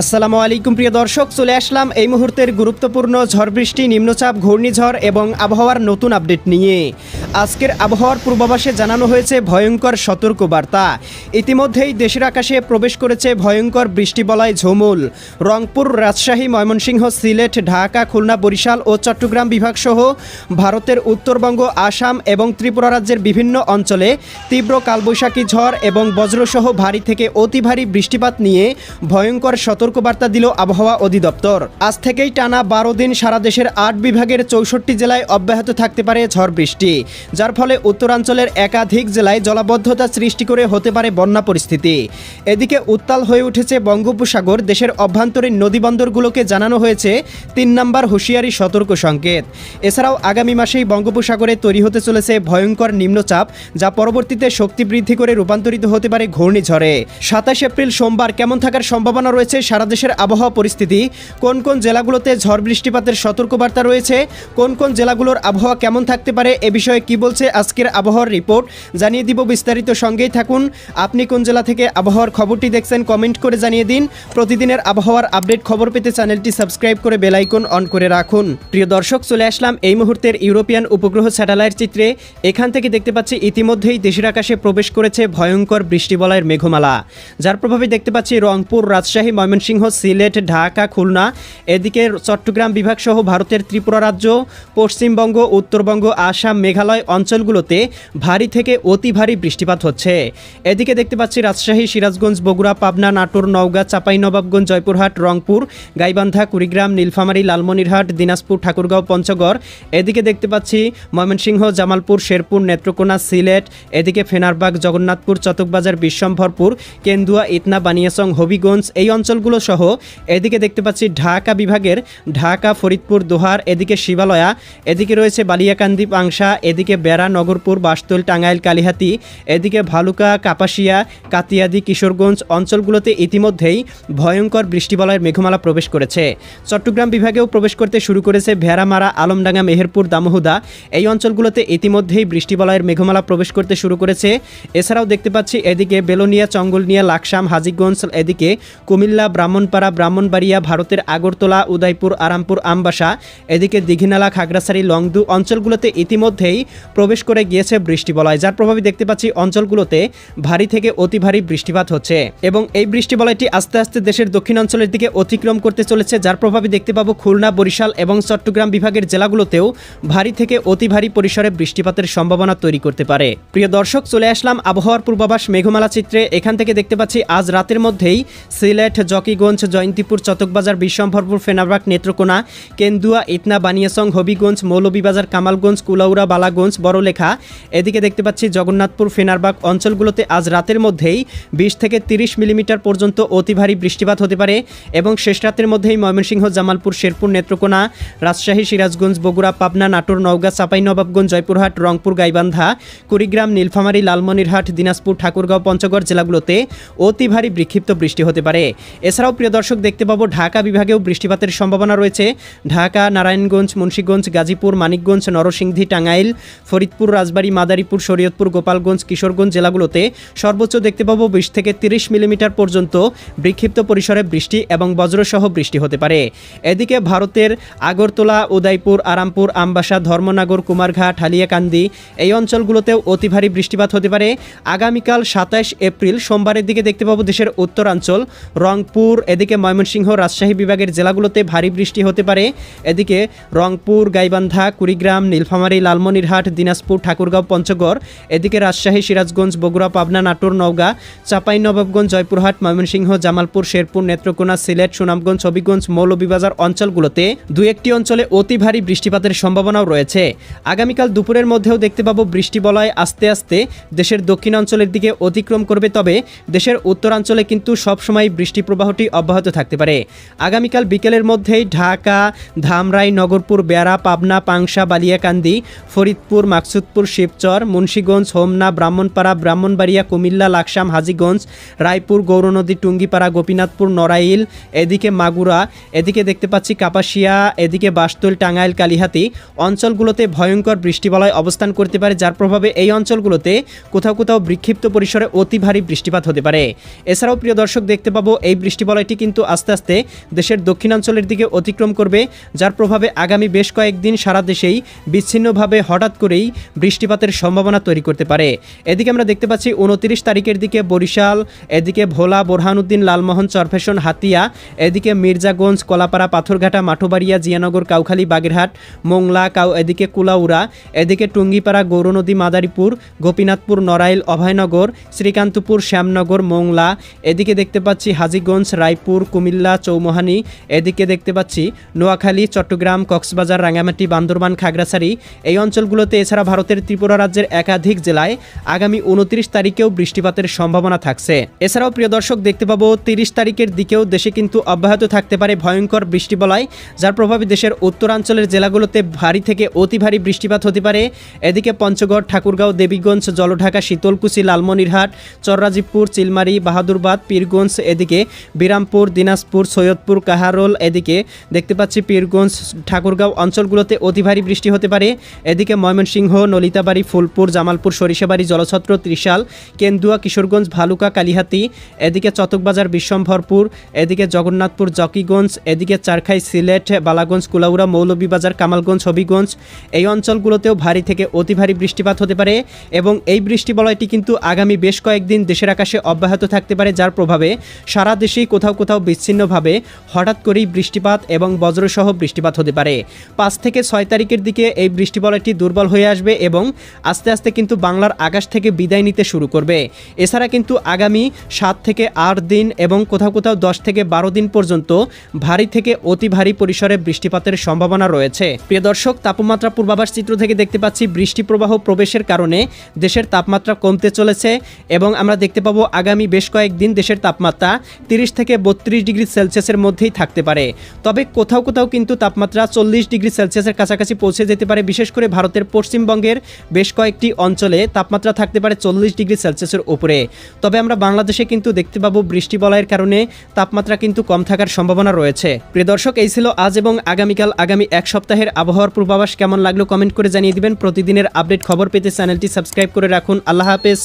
আসসালামু আলাইকুম প্রিয় দর্শক, চলে আসলাম এই মুহূর্তের গুরুত্বপূর্ণ ঝড় বৃষ্টি, নিম্নচাপ, ঘূর্ণিঝড় এবং আবহাওয়ার নতুন আপডেট নিয়ে। আজকের আবহাওয়ার পূর্বাভাসে জানানো হয়েছে ভয়ঙ্কর সতর্কবার্তা। ইতিমধ্যেই দেশের আকাশে প্রবেশ করেছে ভয়ঙ্কর বৃষ্টিবলয় ঝুমুল। রংপুর, রাজশাহী, ময়মনসিংহ, সিলেট, ঢাকা, খুলনা, বরিশাল ও চট্টগ্রাম বিভাগসহ ভারতের উত্তরবঙ্গ, আসাম এবং ত্রিপুরা রাজ্যের বিভিন্ন অঞ্চলে তীব্র কালবৈশাখী ঝড় এবং বজ্রসহ ভারী থেকে অতি ভারী বৃষ্টিপাত নিয়ে ভয়ঙ্কর সতর্কবার্তা দিল আবহাওয়া অধিদপ্তর। আজ থেকেই টানা 12 দিন সারা দেশের 8 বিভাগের 64 জেলায় অব্যাহত থাকতে পারে ঝড় বৃষ্টি, যার ফলে উত্তরাঞ্চলের একাধিক জেলায় জলাবদ্ধতা সৃষ্টি করে হতে পারে বন্যা পরিস্থিতি। এদিকে উত্তাল হয়ে উঠেছে বঙ্গোপসাগর। দেশের অভ্যন্তরীণ নদীবন্দরগুলোকে জানানো হয়েছে 3 নম্বর হুঁশিয়ারি সতর্ক সংকেত। এছাড়াও আগামী মাসেই বঙ্গোপসাগরে তৈরি হতে চলেছে ভয়ঙ্কর নিম্নচাপ, যা পরবর্তীতে শক্তি বৃদ্ধি করে রূপান্তরিত হতে পারে ঘূর্ণিঝড়ে। 27 এপ্রিল সোমবার কেমন থাকার সম্ভাবনা রয়েছে সারা দেশের আবহাওয়া পরিস্থিতি, কোন কোন জেলাগুলোতে ঝড় বৃষ্টিপাতের সতর্কবার্তা রয়েছে, কোন কোন জেলাগুলোর আবহাওয়া কেমন থাকতে পারে, এ বিষয়ে কি বলছে আজকের আবহাওয়ার রিপোর্ট জানিয়ে দিব বিস্তারিত। সঙ্গেই থাকুন। আপনি কোন জেলা থেকে আবহাওয়ার খবরটি দেখছেন কমেন্ট করে জানিয়ে দিন। প্রতিদিনের আবহাওয়ার আপডেট খবর পেতে চ্যানেলটি সাবস্ক্রাইব করে বেল আইকন অন করে রাখুন। প্রিয় দর্শক, চলে আসলাম এই মুহূর্তের ইউরোপিয়ান উপগ্রহ স্যাটেলাইট চিত্রে। এখান থেকে দেখতে পাচ্ছি ইতিমধ্যেই দেশের আকাশে প্রবেশ করেছে ভয়ঙ্কর বৃষ্টিবলয়ের মেঘমালা, যার প্রভাবে দেখতে পাচ্ছি রংপুর, রাজশাহী, ময়মনসিংহ, সিলেট, ঢাকা, খুলনা, এদিকে চট্টগ্রাম বিভাগ সহ ভারতের ত্রিপুরা রাজ্য, পশ্চিমবঙ্গ, উত্তরবঙ্গ, আসাম, মেঘালয় অঞ্চলগুলোতে ভারী থেকে অতি ভারী বৃষ্টিপাত হচ্ছে। এদিকে দেখতে পাচ্ছি রাজশাহী, সিরাজগঞ্জ, বগুড়া, পাবনা, নাটোর, নওগাঁ, চাঁপাইনবাবগঞ্জ, জয়পুরহাট, রংপুর, গাইবান্ধা, কুড়িগ্রাম, নীলফামারী, লালমনিরহাট, দিনাজপুর, ঠাকুরগাঁও, পঞ্চগড়। এদিকে দেখতে পাচ্ছি ময়মনসিংহ, জামালপুর, শেরপুর, নেত্রকোনা, সিলেট, এদিকে ফেনারবাগ, জগন্নাথপুর, চতকবাজার, বিশ্বম্ভরপুর, কেন্দুয়া, ইতনা, বানিয়াচং, হবিগঞ্জ এই অঞ্চলগুলো সহ এদিকে দেখতে পাচ্ছি ঢাকা বিভাগের ঢাকা, ফরিদপুর, দোহার, এদিকে শিবালয়া, এদিকে রয়েছে বালিয়াকান্দি, পাংশা, এদিকে বেড়া, নগরপুর, বাসতল, টাঙ্গাইল, কালিহাতি, এদিকে ভালুকা, কাপাসিয়া, কাতিয়াদি, কিশোরগঞ্জ অঞ্চলগুলোতে ইতিমধ্যেই ভয়ঙ্কর বৃষ্টিবলয়ের মেঘমালা প্রবেশ করেছে। চট্টগ্রাম বিভাগেও প্রবেশ করতে শুরু করেছে ভেড়ামারা, আলমডাঙ্গা, মেহেরপুর, দামোহদা এই অঞ্চলগুলোতে ইতিমধ্যেই বৃষ্টিবলয়ের মেঘমালা প্রবেশ করতে শুরু করেছে। এছাড়াও দেখতে পাচ্ছি এদিকে বেলোনিয়া, চঙ্গলনিয়া, লাকসাম, হাজীগঞ্জ, এদিকে কুমিল্লা, ব্রাহ্মণপাড়া, ব্রাহ্মণবাড়িয়া, ভারতের আগরতলা, উদয়পুর, আরামপুর, আমবাসা, এদিকে দীঘিনালা, খাগড়াছড়ি, লংদু অঞ্চলগুলোতে ইতিমধ্যেই প্রবেশ করে গিয়েছে বৃষ্টিবলয়, যার প্রভাবে দেখতে পাচ্ছি অঞ্চলগুলোতে ভারী থেকে অতি ভারী বৃষ্টিপাত হচ্ছে এবং এই বৃষ্টিবলয়টি আস্তে আস্তে দেশের দক্ষিণাঞ্চলের দিকে অতিক্রম করতে চলেছে, যার প্রভাবে দেখতে পাবো খুলনা, বরিশাল এবং চট্টগ্রাম বিভাগের জেলাগুলোতেও ভারী থেকে অতি ভারী পরিসরে বৃষ্টিপাতের সম্ভাবনা তৈরি করতে পারে। প্রিয় দর্শক, চলে আসলাম আবহাওয়ার পূর্বাভাস মেঘমালা চিত্রে। এখান থেকে দেখতে পাচ্ছি আজ রাতের মধ্যেই সিলেট, জকিগঞ্জ, জয়ন্তীপুর, চতকবাজার, বিশ্বম্ভরপুর, ফেনারবাগ, নেত্রকোনা, কেন্দুয়া, ইতনা, বানিয়াচং, হবিগঞ্জ, মৌলভীবাজার, কামালগঞ্জ, কুলাউড়া, বালাগঞ্জ, বড়লেখা, এদিকে দেখতে পাচ্ছি জগন্নাথপুর, ফেনারবাগ অঞ্চলগুলোতে আজ রাতের মধ্যেই 20 থেকে 30 মিলিমিটার পর্যন্ত অতি ভারী বৃষ্টিপাত হতে পারে এবং শেষ রাতের মধ্যেই ময়মনসিংহ, জামালপুর, শেরপুর, নেত্রকোনা, রাজশাহী, সিরাজগঞ্জ, বগুড়া, পাবনা, নাটোর, নওগাঁ, চাঁপাইনবাবগঞ্জ, জয়পুরহাট, রংপুর, গাইবান্ধা, কুড়িগ্রাম, নীলফামারী, লালমনিরহাট, দিনাজপুর, ঠাকুরগাঁও, পঞ্চগড় জেলাগুলোতে অতি ভারী বিক্ষিপ্ত বৃষ্টি হতে পারে। এছাড়াও প্রিয় দর্শক দেখতে পাবো ঢাকা বিভাগেও বৃষ্টিপাতের সম্ভাবনা রয়েছে। ঢাকা, নারায়ণগঞ্জ, মুন্সিগঞ্জ, গাজীপুর, মানিকগঞ্জ, নরসিংদী, টাঙ্গাইল, ফরিদপুর, রাজবাড়ী, মাদারীপুর, শরীয়তপুর, গোপালগঞ্জ, কিশোরগঞ্জ জেলাগুলোতে সর্বোচ্চ দেখতে পাবো 20 থেকে 30 মিলিমিটার পর্যন্ত বিক্ষিপ্ত পরিসরে বৃষ্টি এবং বজ্রসহ বৃষ্টি হতে পারে। এদিকে ভারতের আগরতলা, উদয়পুর, আরামপুর, আমবাসা, ধর্মনগর, কুমারঘাট, হালিয়াকান্দি এই অঞ্চলগুলোতেও অতি ভারী বৃষ্টিপাত হতে পারে। আগামীকাল 27 এপ্রিল সোমবারের দিকে দেখতে পাবো দেশের উত্তরাঞ্চল, রংপুর, এদিকে ময়মনসিংহ, রাজশাহী বিভাগের জেলাগুলোতে ভারী বৃষ্টি হতে পারে। এদিকে রংপুর, গাইবান্ধা, কুড়িগ্রাম, নীলফামারী, লালমনিরহাট, দিনাজপুর, ঠাকুরগাঁও, পঞ্চগড়, এদিকে রাজশাহী, সিরাজগঞ্জ, বগুড়া, পাবনা, নাটোর, নওগাঁ, চাঁপাইনবাবগঞ্জ, জয়পুরহাট, ময়মনসিংহ, জামালপুর, শেরপুর, নেত্রকোনা, সিলেট, সুনামগঞ্জ, হবিগঞ্জ, মৌলভীবাজার অঞ্চলগুলোতে দুই একটি অঞ্চলে অতি ভারী বৃষ্টিপাতের সম্ভাবনাও রয়েছে। আগামীকাল দুপুরের মধ্যেও দেখতে পাবো বৃষ্টিবলয় আস্তে আস্তে দেশের দক্ষিণাঞ্চলের দিকে অতিক্রম করবে, তবে দেশের উত্তরাঞ্চলে কিন্তু সবসময় বৃষ্টি প্রবাহটি অব্যাহত থাকতে পারে। আগামীকাল বিকেলের মধ্যেই ঢাকা, ধামরাই, নগরপুর, বেড়া, পাবনা, পাংশা, বালিয়াকান্দি, ফরিদপুর, মাকসুদপুর, শিবচর, মুন্সিগঞ্জ, হোমনা, ব্রাহ্মণপাড়া, ব্রাহ্মণবাড়িয়া, কুমিল্লা, লাকসাম, হাজীগঞ্জ, রায়পুর, গৌরনদী, টুঙ্গিপাড়া, গোপীনাথপুর, নড়াইল, এদিকে মাগুরা, এদিকে দেখতে পাচ্ছি কাপাসিয়া, এদিকে বাসতল, টাঙ্গাইল, কালিহাতি অঞ্চলগুলোতে ভয়ঙ্কর বৃষ্টিবলয় অবস্থান করতে পারে, যার প্রভাবে এই অঞ্চলগুলোতে কোথাও কোথাও বিক্ষিপ্ত পরিসরে অতি ভারী বৃষ্টিপাত হতে পারে। এছাড়াও প্রিয় দর্শক দেখতে পাবো এই বৃষ্টি বৃষ্টিবলয়টি কিন্তু আস্তে আস্তে দেশের দক্ষিণাঞ্চলের দিকে অতিক্রম করবে, যার প্রভাবে আগামী বেশ কয়েকদিন সারা দেশেই বিচ্ছিন্নভাবে হঠাৎ করেই বৃষ্টিপাতের সম্ভাবনা তৈরি করতে পারে। এদিকে আমরা দেখতে পাচ্ছি 29 তারিখের দিকে বরিশাল, এদিকে ভোলা, বোরহানুদ্দিন, লালমোহন, চরফ্যাশন, হাতিয়া, এদিকে মির্জাগঞ্জ, কলাপাড়া, পাথরঘাটা, মাঠবাড়িয়া, জিয়ানগর, কাউখালী, বাগেরহাট, মোংলা, এদিকে কুলাউড়া, এদিকে টুঙ্গিপাড়া, গৌরনদী, মাদারীপুর, গোপীনাথপুর, নড়াইল, অভয়নগর, শ্রীকান্তপুর, শ্যামনগর, মোংলা, এদিকে দেখতে পাচ্ছি হাজীগঞ্জ, রায়পুর, কুমিল্লা, চৌমোহানি, এদিকে দেখতে পাচ্ছি নোয়াখালী, চট্টগ্রাম, কক্সবাজার, রাঙ্গামাটি, বান্দরবান, খাগড়াছড়ি, এই অঞ্চলগুলোতে, এছাড়া ভারতের ত্রিপুরা রাজ্যের একাধিক জেলায় আগামী 29 তারিখেও বৃষ্টিপাতের সম্ভাবনা থাকছে। এছাড়াও প্রিয় দর্শক দেখতে পাবো 30 তারিখের দিকেও দেশে কিন্তু অব্যাহত থাকতে পারে ভয়ঙ্কর বৃষ্টিবলয়, যার প্রভাবে দেশের উত্তরাঞ্চলের জেলাগুলোতে ভারী থেকে অতি ভারী বৃষ্টিপাত হতে পারে। এদিকে পঞ্চগড়, ঠাকুরগাঁও, দেবীগঞ্জ, জলঢাকা, শীতলকুচি, লালমনিরহাট, চররাজীবপুর, চিলমারি, বাহাদুরবাদ, পীরগঞ্জ, এদিকে বিরামপুর, দিনাজপুর, সৈয়দপুর, কাহারোল, এদিকে দেখতে পাচ্ছি পীরগঞ্জ, ঠাকুরগাঁও অঞ্চলগুলোতে অতি ভারী বৃষ্টি হতে পারে। এদিকে ময়মনসিংহ, নলিতাবাড়ি, ফুলপুর, জামালপুর, সরিষাবাড়ি, জলছত্র, ত্রিশাল, কেন্দুয়া, কিশোরগঞ্জ, ভালুকা, কালিহাতী, এদিকে চতকবাজার, বিশ্বম্ভরপুর, এদিকে জগন্নাথপুর, জকিগঞ্জ, এদিকে চারখাই, সিলেট, বালাগঞ্জ, কুলাউড়া, মৌলভীবাজার, কামালগঞ্জ, হবিগঞ্জ, এই অঞ্চলগুলোতেও ভারী থেকে অতি ভারী বৃষ্টিপাত হতে পারে এবং এই বৃষ্টিবলয়টি কিন্তু আগামী বেশ কয়েকদিন দেশের আকাশে অব্যাহত থাকতে পারে, যার প্রভাবে সারা দেশেই কোথাও কোথাও বিচ্ছিন্নভাবে হঠাৎ করেই বৃষ্টিপাত এবং বজ্রসহ বৃষ্টিপাত হতে পারে। 5 থেকে 6 তারিখের দিকে এই বৃষ্টিবলয়টি দুর্বল হয়ে আসবে এবং আস্তে আস্তে কিন্তু বাংলার আকাশ থেকে বিদায় নিতে শুরু করবে। এছাড়া কিন্তু আগামী 7 থেকে 8 দিন এবং কোথাও কোথাও 10 থেকে 12 দিন পর্যন্ত ভারী থেকে অতি ভারী পরিসরে বৃষ্টিপাতের সম্ভাবনা রয়েছে। প্রিয় দর্শক, তাপমাত্রা পূর্বাভাস চিত্র থেকে দেখতে পাচ্ছি বৃষ্টি প্রবাহ প্রবেশের কারণে দেশের তাপমাত্রা কমতে চলেছে এবং আমরা দেখতে পাবো আগামী বেশ কয়েকদিন দেশের তাপমাত্রা 30 থেকে 32 ডিগ্রি সেলসিয়াসের মধ্যেই থাকতে পারে। তবে কোথাও কোথাও কিন্তু তাপমাত্রা 40 ডিগ্রি সেলসিয়াসের কাছাকাছি পৌঁছে যেতে পারে। বিশেষ করে ভারতের পশ্চিমবঙ্গের বেশ কয়েকটি অঞ্চলে তাপমাত্রা থাকতে পারে 40 ডিগ্রি সেলসিয়াসের উপরে। তবে আমরা বাংলাদেশে কিন্তু দেখতে পাবো বৃষ্টিবলয়ের কারণে তাপমাত্রা কিন্তু কম থাকার সম্ভাবনা রয়েছে। প্রিয় দর্শক, এই ছিল আজ এবং আগামীকাল আগামী এক সপ্তাহের আবহাওয়ার পূর্বাভাস। কেমন লাগলো কমেন্ট করে জানিয়ে দিবেন। প্রতিদিনের আপডেট খবর পেতে চ্যানেলটি সাবস্ক্রাইব করে রাখুন। আল্লাহ হাফেজ।